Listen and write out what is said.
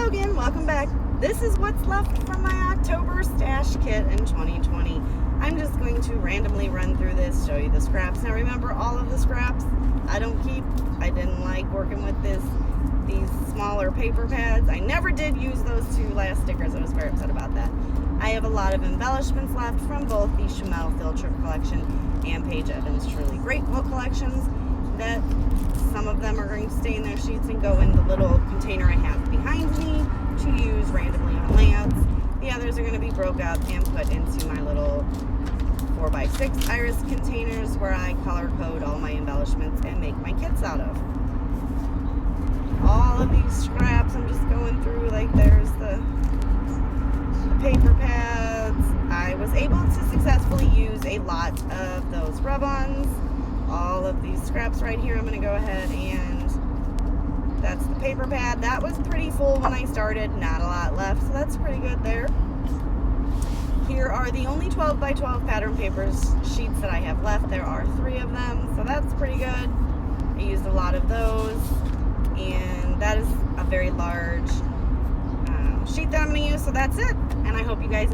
Logan, welcome back. This is what's left from my October stash kit in 2020. I'm just going to randomly run through this, show you the scraps. Now remember, all of the scraps I don't keep. I didn't like working with these smaller paper pads. I never did use those two last stickers. I was very upset about that. I have a lot of embellishments left from both the Chamel Field Trip collection and Paige Evans Truly Great Book collections. That some of them are going to stay in their sheets and go in the little container I have behind me to use randomly on layouts. The others are going to be broke up and put into my little 4x6 iris containers where I color code all my embellishments and make my kits out of. All of these scraps I'm just going through, like there's the paper pads. I was able to successfully use a lot of those rub-ons. All of these scraps right here, I'm going to go ahead and that's the paper pad. That was pretty full when I started, not a lot left, so that's pretty good there. Here are the only 12 by 12 pattern papers sheets that I have left. There are 3 of them, so that's pretty good. I used a lot of those, and that is a very large sheet that I'm going to use, so that's it. And I hope you guys